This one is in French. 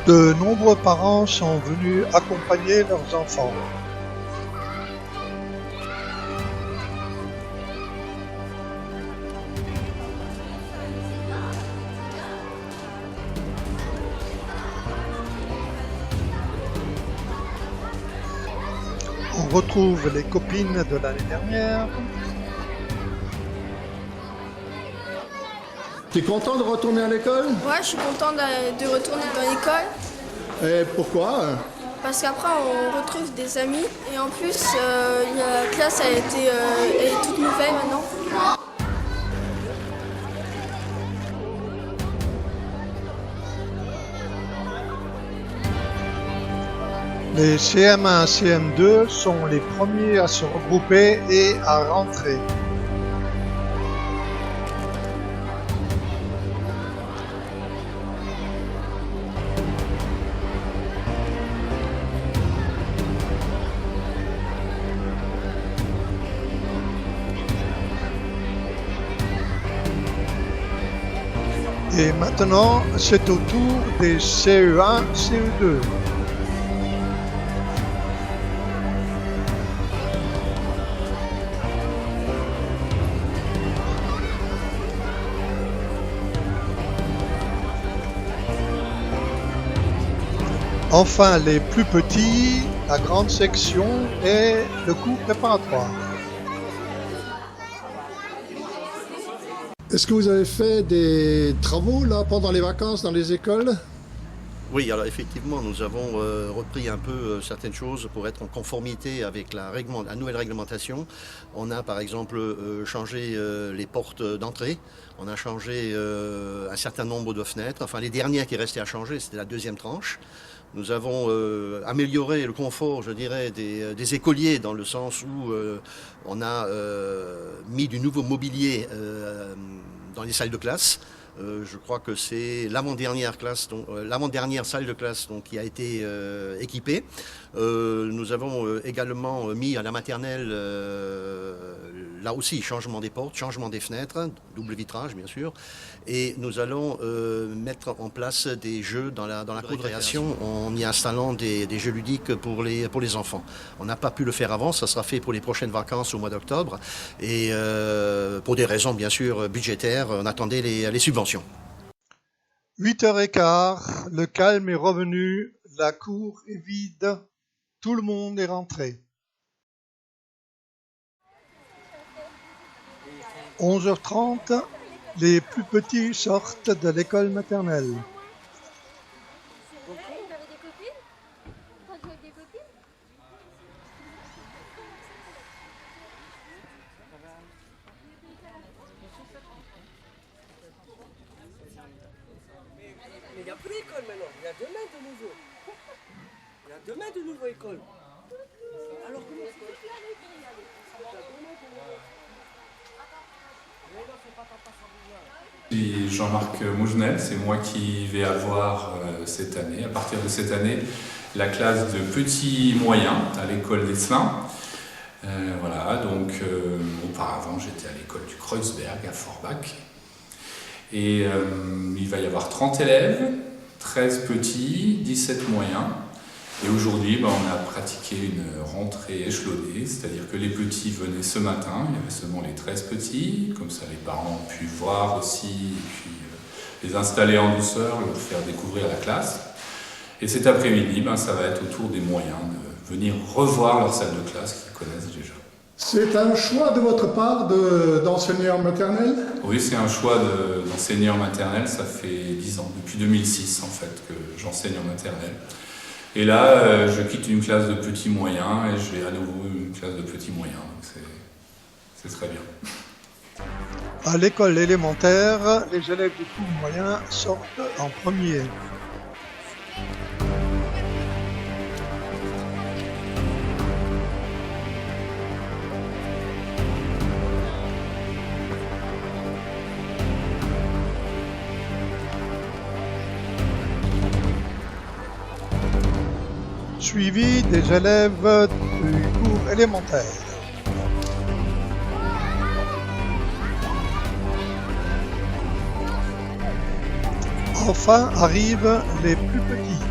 De nombreux parents sont venus accompagner leurs enfants. On retrouve les copines de l'année dernière. T'es content de retourner à l'école? Ouais, je suis content de retourner dans l'école Et pourquoi? parce qu'après on retrouve des amis et en plus la classe elle est toute nouvelle maintenant. Les CM1 CM2 sont les premiers à se regrouper et à rentrer. Et maintenant, c'est au tour des CE1, CE2. Enfin, les plus petits, la grande section et le cours préparatoire. Est-ce que vous avez fait des travaux là pendant les vacances dans les écoles? Oui, alors effectivement, nous avons repris un peu certaines choses pour être en conformité avec la nouvelle réglementation. On a par exemple changé les portes d'entrée, on a changé un certain nombre de fenêtres, enfin les dernières qui restaient à changer, c'était la deuxième tranche. Nous avons amélioré le confort, je dirais, des écoliers dans le sens où on a mis du nouveau mobilier dans les salles de classe. Je crois que c'est l'avant-dernière salle de classe qui a été équipée. Nous avons également mis à la maternelle, là aussi, changement des portes, changement des fenêtres, double vitrage bien sûr. Et nous allons mettre en place des jeux dans la cour de récréation en y installant des jeux ludiques pour les enfants. On n'a pas pu le faire avant, ça sera fait pour les prochaines vacances au mois d'octobre. Et pour des raisons bien sûr budgétaires, on attendait les subventions. 8h15, le calme est revenu, la cour est vide, tout le monde est rentré. 11h30, les plus petits sortent de l'école maternelle. Vous avez des copines? T'as joué avec des copines? Mais il n'y a plus d'école maintenant, il y a demain de nouveau. Il y a demain de nouveau école. Alors comment c'est? Je suis Jean-Marc Mougenel, c'est moi qui vais avoir cette année, à partir de cette année, la classe de petits moyens à l'école d'Esselin. Voilà, donc auparavant j'étais à l'école du Kreuzberg à Forbach. Et il va y avoir 30 élèves, 13 petits, 17 moyens. Et aujourd'hui, on a pratiqué une rentrée échelonnée, c'est-à-dire que les petits venaient ce matin, il y avait seulement les 13 petits, comme ça les parents ont pu voir aussi, et puis les installer en douceur, leur faire découvrir la classe. Et cet après-midi, ça va être au tour des moyens de venir revoir leur salle de classe qu'ils connaissent déjà. C'est un choix de votre part d'enseigner en maternelle? Oui, c'est un choix d'enseigner en maternelle, ça fait 10 ans, depuis 2006 en fait que j'enseigne en maternelle. Et là, je quitte une classe de petits moyens et je vais à nouveau une classe de petits moyens. C'est très bien. À l'école élémentaire, les élèves du cours moyen sortent en premier. Suivi des élèves du cours élémentaire. Enfin arrivent les plus petits.